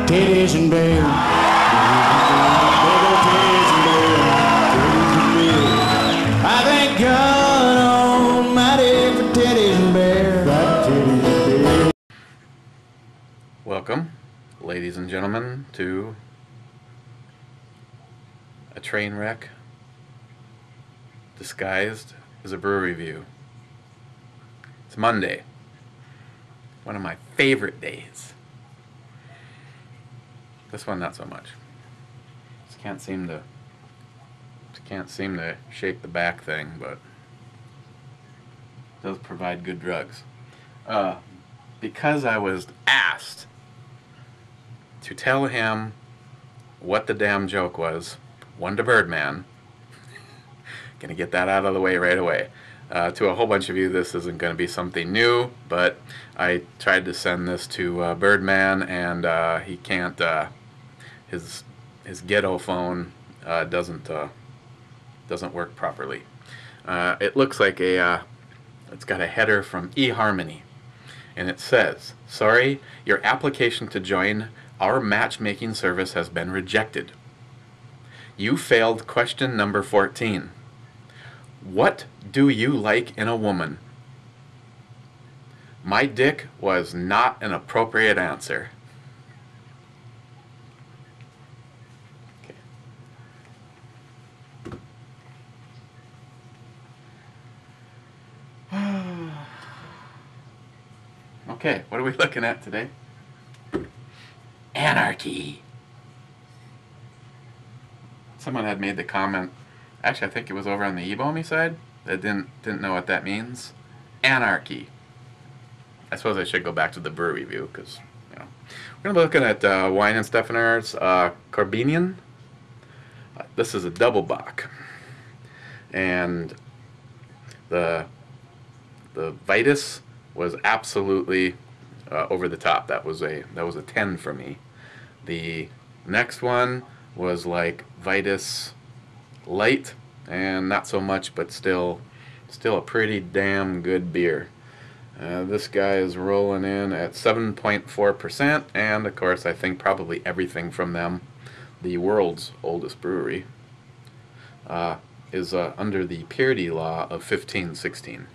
titties and beer. Big old titties and beer. Titties and beer. I thank God Almighty for titties and beer. Titties and beer. Welcome, ladies and gentlemen, to a train wreck disguised as a brew review. It's Monday, one of my favorite days. This one not so much. Just can't seem to shake the back thing, but it does provide good drugs. Because I was asked to tell him what the damn joke was, one to Birdman. Gonna get that out of the way right away. To a whole bunch of you, this isn't going to be something new, but I tried to send this to Birdman, and he can't. His ghetto phone doesn't work properly. It looks like it's got a header from eHarmony, and it says, "Sorry, your application to join our matchmaking service has been rejected. You failed question number 14. What do you like in a woman?" My dick was not an appropriate answer. Okay, what are we looking at today? Anarchy. Someone had made the comment, actually I think it was over on the eBomi side, that didn't know what that means. Anarchy. I suppose I should go back to the brew review, because, you know. We're going to be looking at Weihenstephaner's KORBINIAN. This is a double bock. And the Vitus was absolutely over the top. That was a 10 for me. The next one was like Vitus light and not so much, but still a pretty damn good beer. This guy is rolling in at 7.4%, and of course I think probably everything from them, the world's oldest brewery, is under the purity law of 1516.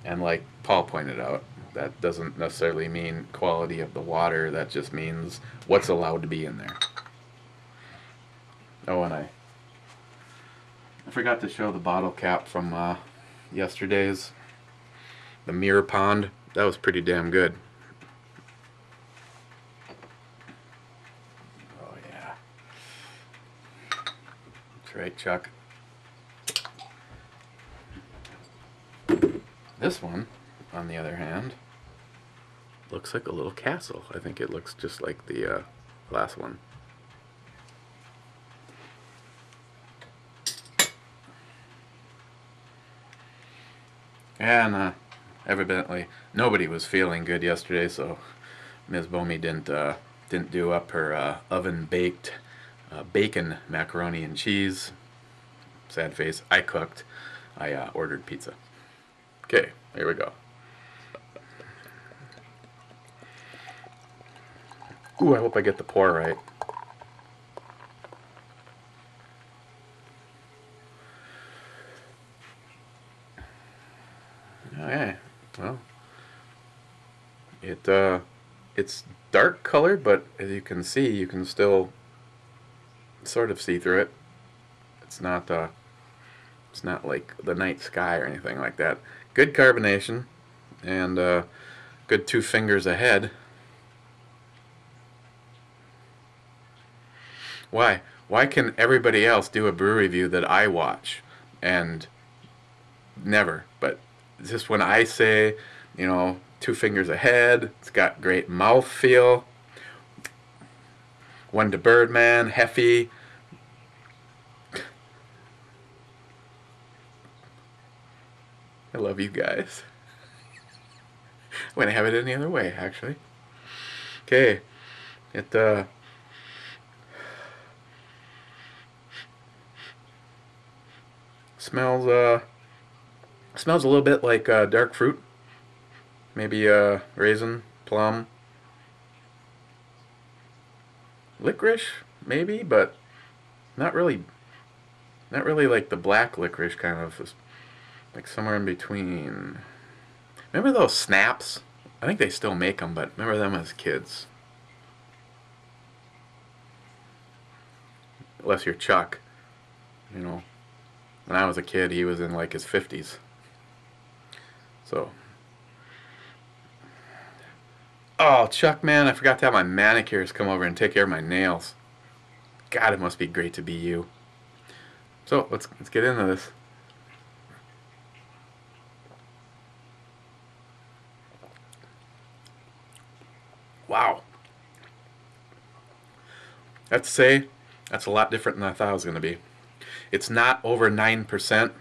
And like Paul pointed out, that doesn't necessarily mean quality of the water, that just means what's allowed to be in there. Oh, and I forgot to show the bottle cap from yesterday's, the Mirror Pond. That was pretty damn good. Oh yeah. That's right, Chuck. This one, on the other hand, looks like a little castle. I think it looks just like the last one. And evidently nobody was feeling good yesterday, so Ms. Bomi didn't do up her oven baked bacon macaroni and cheese. Sad face. I cooked. I ordered pizza. Okay, here we go. Ooh, I hope I get the pour right. Okay, well, it's dark colored, but as you can see, you can still sort of see through it. It's not like the night sky or anything like that. Good carbonation, and good 2 fingers ahead. Why can everybody else do a brew review that I watch and never? But just when I say, you know, 2 fingers ahead, it's got great mouth feel. One to Birdman, Heffy. I love you guys. I wouldn't have it any other way, actually. Okay, it smells a little bit like dark fruit, maybe raisin, plum. licorice, maybe, but not really. Not really like the black licorice kind of. Like somewhere in between. Remember those snaps? I think they still make them, but remember them as kids. Unless you're Chuck, you know. When I was a kid, he was in like his 50s. So. Oh, Chuck, man, I forgot to have my manicures come over and take care of my nails. God, it must be great to be you. So, let's get into this. Wow. I have to say, that's a lot different than I thought it was going to be. It's not over 9%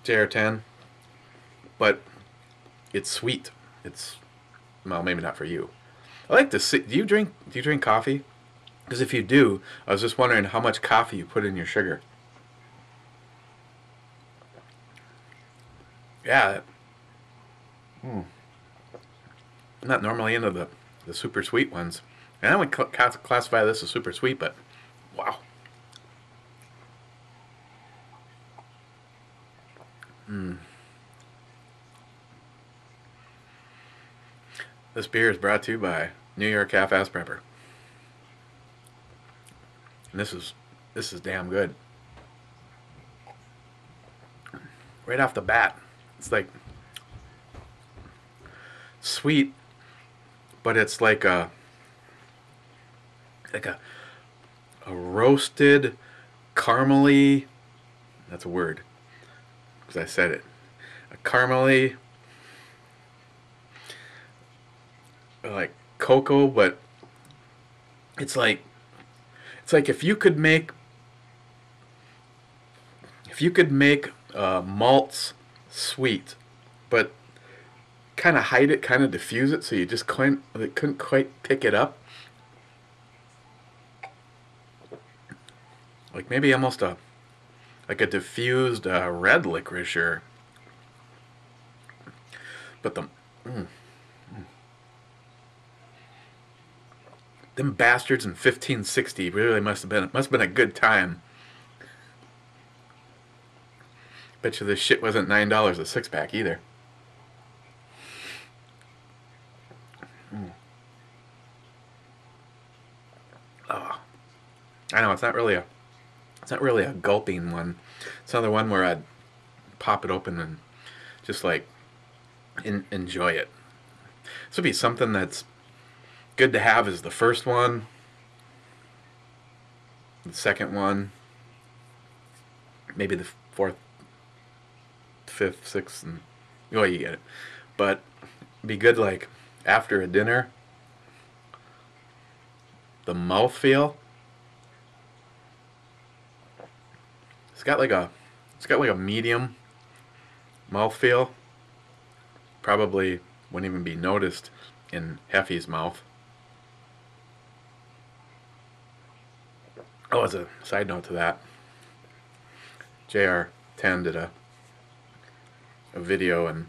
JR10, but it's sweet. It's, well, maybe not for you. I like to see, do you drink coffee? Because if you do, I was just wondering how much coffee you put in your sugar. Yeah. I'm not normally into the super sweet ones. And I would classify this as super sweet, but wow. This beer is brought to you by NYHalfassprepper. And this is damn good. Right off the bat, it's like sweet, but it's like a roasted caramely. That's a word because I said it. A caramely, like cocoa, but it's like if you could make malts sweet, but kind of hide it, kind of diffuse it, so you just couldn't quite pick it up. Like maybe almost a diffused red licorice, or but them bastards in 1560 really must have been a good time. Bet you this shit wasn't $9 a 6-pack either. Oh, I know it's not really a gulping one. It's another one where I'd pop it open and just like enjoy it. This would be something that's good to have as the first one, the second one, maybe the fourth, fifth, sixth, and oh, you get it. But it'd be good like after a dinner. The mouthfeel. It's got like a medium mouthfeel. Probably wouldn't even be noticed in Heffy's mouth. Oh, as a side note to that, JR10 did a video, and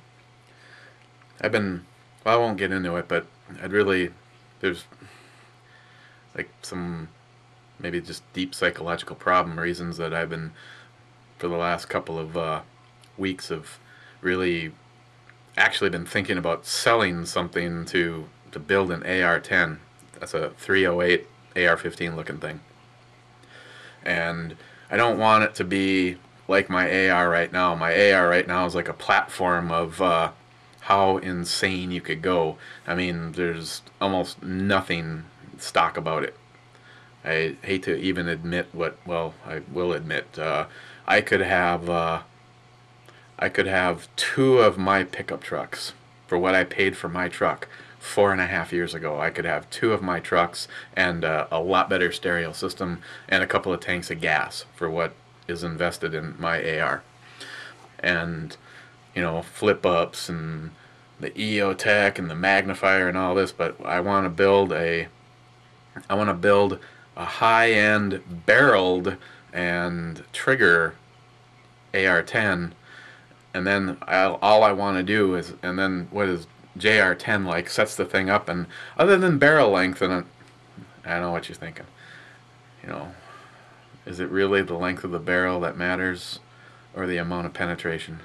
I've been, well, I won't get into it, but there's like some maybe just deep psychological problem reasons that I've been, for the last couple of weeks, of really actually been thinking about selling something to build an AR-10. That's a 308 AR-15 looking thing. And I don't want it to be like my AR right now. My AR right now is like a platform of how insane you could go. I mean, there's almost nothing stock about it. I hate to even admit well, I will admit, I could have 2 of my pickup trucks for what I paid for my truck 4.5 years ago. I could have 2 of my trucks and a lot better stereo system and a couple of tanks of gas for what is invested in my AR. And, you know, flip ups and the EOTech and the magnifier and all this, but I want to build a high-end barreled and trigger AR-10, and then all I want to do is, and then what is JR-10 like, sets the thing up, and other than barrel length, and I know what you're thinking. You know, is it really the length of the barrel that matters, or the amount of penetration?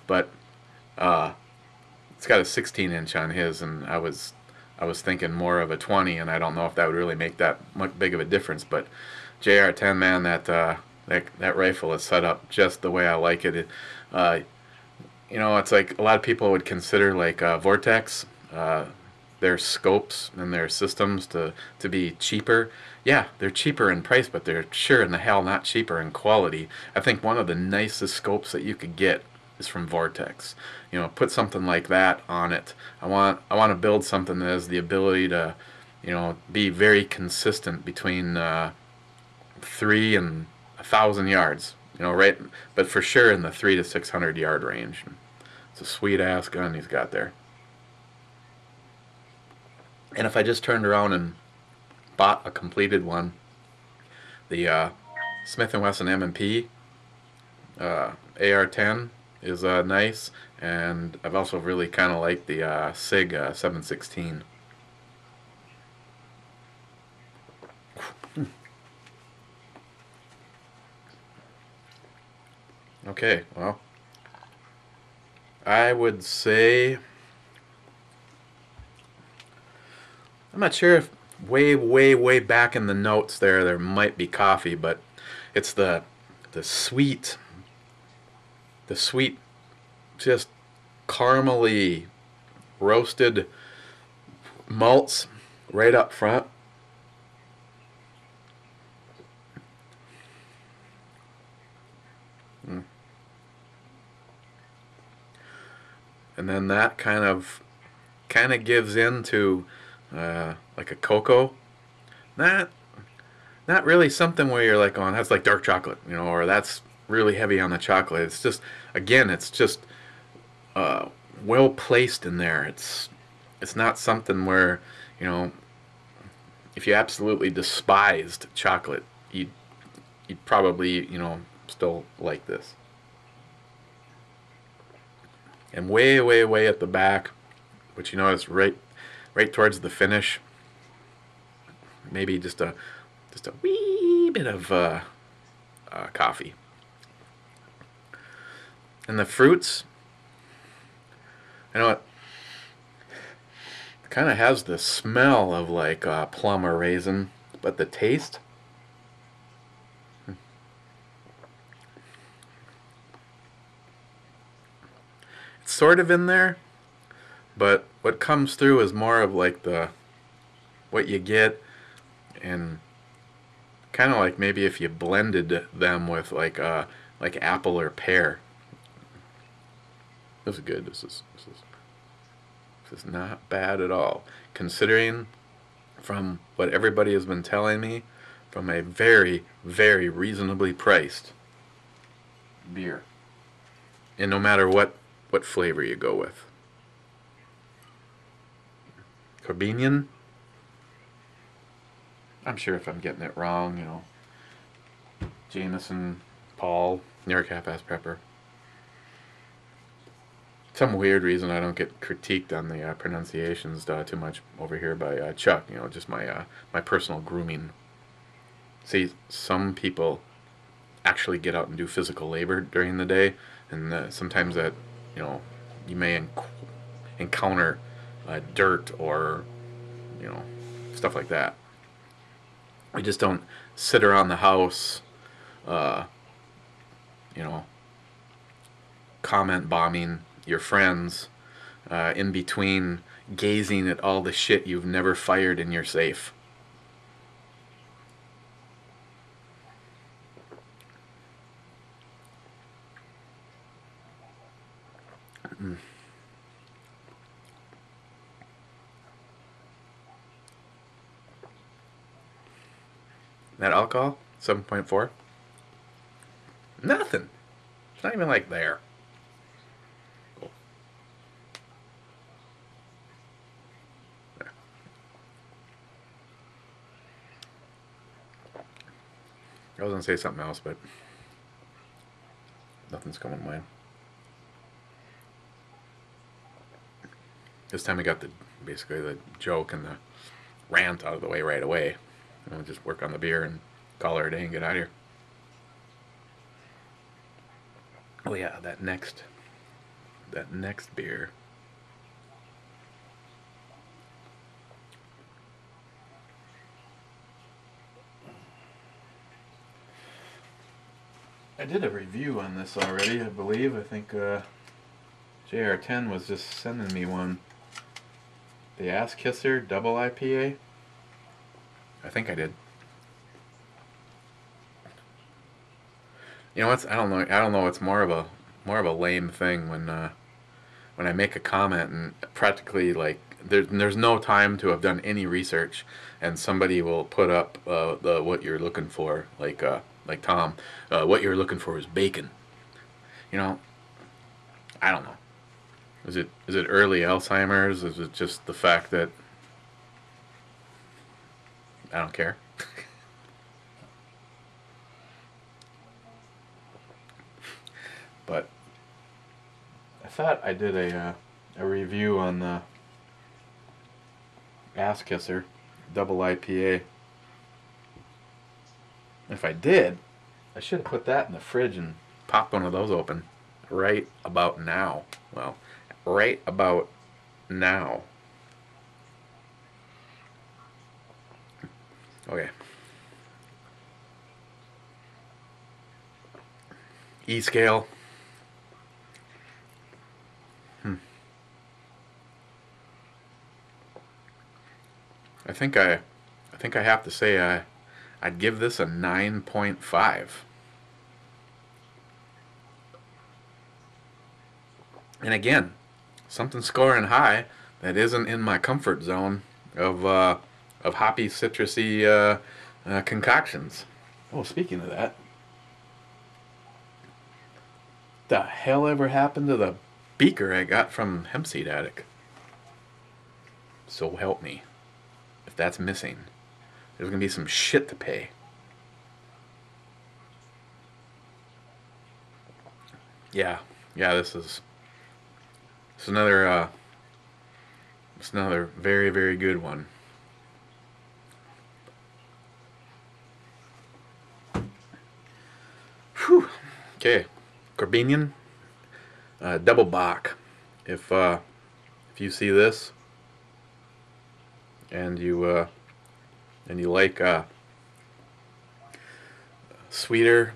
But it's got a 16-inch on his, and I was thinking more of a 20, and I don't know if that would really make that much big of a difference. But JR10, man, that rifle is set up just the way I like it. You know, it's like a lot of people would consider like Vortex, their scopes and their systems to be cheaper. Yeah, they're cheaper in price, but they're sure in the hell not cheaper in quality. I think one of the nicest scopes that you could get is from Vortex. You know, put something like that on it. I want to build something that has the ability to, you know, be very consistent between 3 and 1,000 yards. You know, right, but for sure in the 300 to 600 yard range. It's a sweet ass gun he's got there. And if I just turned around and bought a completed one, the Smith & Wesson M&P AR-10 is nice, and I've also really kind of liked the SIG 716. Okay, well, I would say, I'm not sure if way back in the notes there might be coffee, but it's the sweet, just caramely roasted malts right up front. And then that kind of gives into like a cocoa. Not really something where you're like, oh, that's like dark chocolate, you know, or that's really heavy on the chocolate. It's just, again, it's just well placed in there. It's not something where, you know, if you absolutely despised chocolate, you'd probably, you know, still like this. And way at the back, which you notice right towards the finish, maybe just a wee bit of coffee. And the fruits, I know it kind of has the smell of like plum or raisin, but the taste, it's sort of in there, but what comes through is more of like what you get, and kind of like maybe if you blended them with like apple or pear. This is good. This is not bad at all, considering from what everybody has been telling me, from a very reasonably priced beer, and no matter what flavor you go with. Korbinian, I'm sure if I'm getting it wrong, you know, Jameson, Paul, NYHalfassprepper. Some weird reason I don't get critiqued on the pronunciations too much over here by Chuck. You know, just my personal grooming. See, some people actually get out and do physical labor during the day, and sometimes that, you know, you may encounter dirt or, you know, stuff like that. We just don't sit around the house, you know, comment bombing your friends in between gazing at all the shit you've never fired in your safe. That alcohol, 7.4. Nothing. It's not even like there. Cool. There. I was gonna say something else, but nothing's coming to mind. This time we got basically the joke and rant out of the way right away. Just work on the beer and call her a day and get out of here. Oh yeah, that next beer. I did a review on this already, I believe. I think JR10 was just sending me one. The Ass Kisser Double IPA. I think I did. You know what's? I don't know. It's more of a lame thing when I make a comment and practically like there's no time to have done any research, and somebody will put up the what you're looking for, like Tom, what you're looking for is bacon. You know, I don't know. Is it early Alzheimer's? Is it just the fact that I don't care? But I thought I did a review on the Ass Kisser Double IPA. If I did, I should have put that in the fridge and popped one of those open right about now. Well, right about now. Okay. E-scale. I think I have to say I'd give this a 9.5. And again, something scoring high that isn't in my comfort zone of hoppy, citrusy concoctions. Oh, speaking of that, the hell ever happened to the beaker I got from HempSeedAddict? So help me. If that's missing, there's gonna be some shit to pay. Yeah, this is another very, very good one. Whew. Okay, Korbinian double bock. If you see this and you like sweeter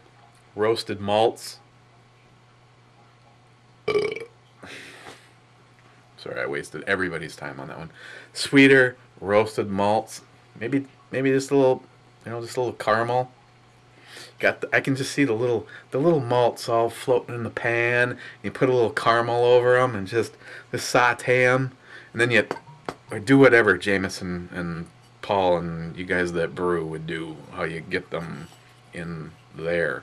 roasted malts. Sorry, I wasted everybody's time on that one. Sweeter roasted malts. Maybe just a little, just a little caramel. I can just see the little malts all floating in the pan. You put a little caramel over them and just saute them, and then you do whatever Jameson and Paul and you guys that brew would do. How you get them in there.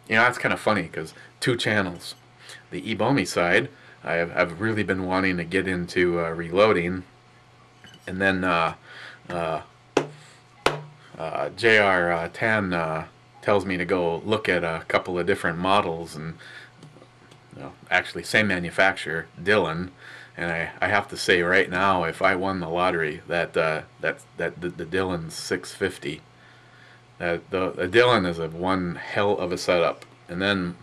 That's kind of funny because two channels. The Ebomi side, I've really been wanting to get into reloading, and then JR10 tells me to go look at a couple of different models, and actually same manufacturer, Dylan, and I have to say right now, if I won the lottery, that the Dylan's 650. The Dylan is one hell of a setup, and then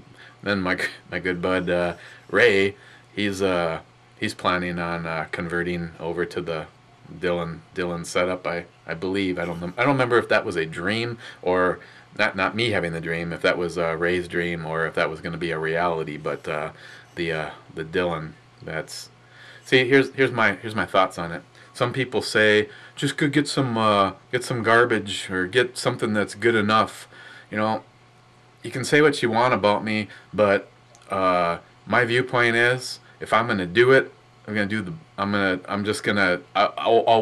my good bud Ray, he's planning on converting over to the Dylan setup. I believe I don't remember if that was a dream or not me having the dream, if that was Ray's dream or if that was going to be a reality. But the Dylan, that's here's my thoughts on it. Some people say just go get some garbage or get something that's good enough. You can say what you want about me, but my viewpoint is if I'm gonna do it, I'll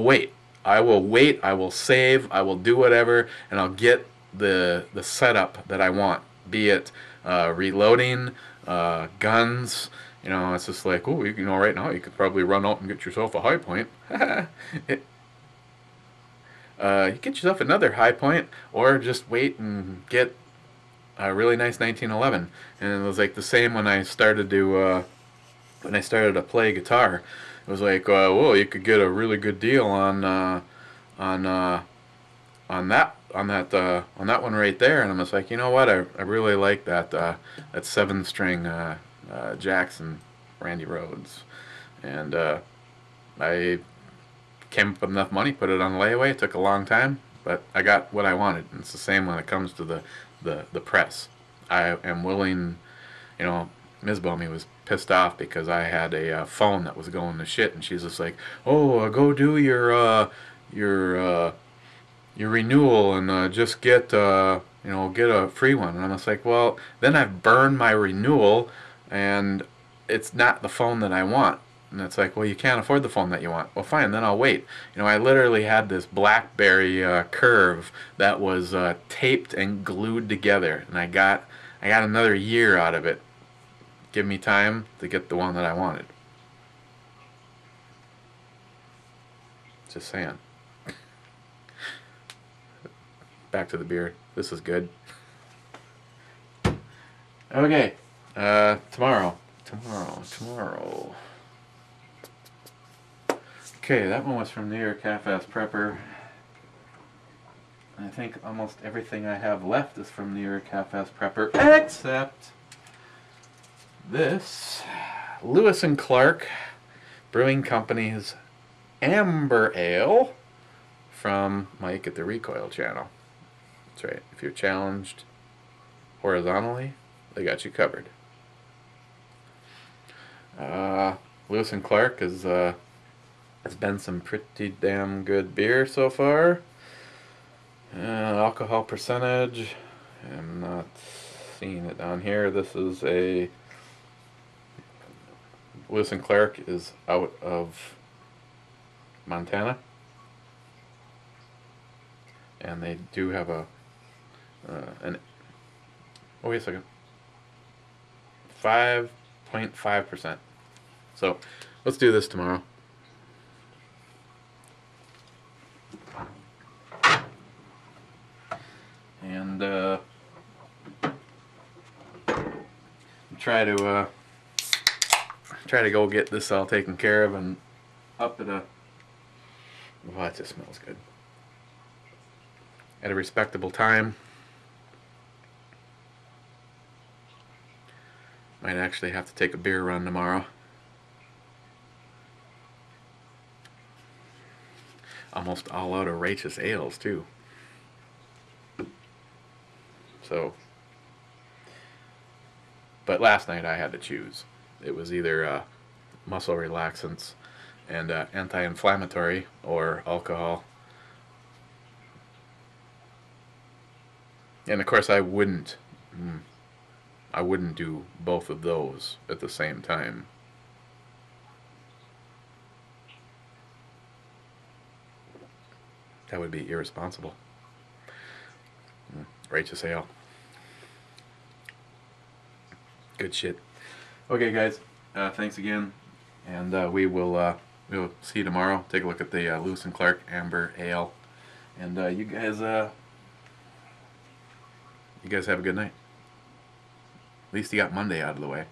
wait. I will wait. I will save. I will do whatever, and I'll get the setup that I want. Be it reloading, guns. It's just like, oh, right now you could probably run out and get yourself a high point. You get yourself another high point, or just wait and get a really nice 1911. And it was like the same when I started to play guitar. it was like, whoa, you could get a really good deal on on uh, on that one right there. And I'm just like, you know what? I really like that 7-string Jackson Randy Rhodes, and I came up with enough money, put it on layaway. It took a long time, but I got what I wanted. And it's the same when it comes to the press. I am willing, you know. Ms. Bomey was pissed off because I had a phone that was going to shit, and she's just like, "Oh, go do your renewal and just get get a free one." And I'm just like, well, then I've burned my renewal, and it's not the phone that I want. And it's like, well, you can't afford the phone that you want. Well, fine, then I'll wait. I literally had this BlackBerry Curve that was taped and glued together, and I got another year out of it. Give me time to get the one that I wanted. Just saying. Back to the beer. This is good. Okay. Tomorrow. Okay, that one was from New York Half-Ass Prepper. I think almost everything I have left is from New York Half-Ass Prepper, except this Lewis and Clark Brewing Company's Amber Ale from Mike at the Recoil channel. That's right. If you're challenged horizontally, they got you covered. Lewis and Clark has been some pretty damn good beer so far. Alcohol percentage, I'm not seeing it down here. This is a Lewis and Clark is out of Montana, and they do have wait a second, 5.5%. So let's do this tomorrow. And try to go get this all taken care of and up at a, well, it just smells good, at a respectable time. Might actually have to take a beer run tomorrow. Almost all out of righteous ales too. So, but last night I had to choose. It was either muscle relaxants and anti-inflammatory or alcohol. And of course I wouldn't do both of those at the same time. That would be irresponsible. Righteous ale. Good shit. Okay, guys. Thanks again, and we'll see you tomorrow. Take a look at the Lewis and Clark Amber Ale, and you guys have a good night. At least you got Monday out of the way.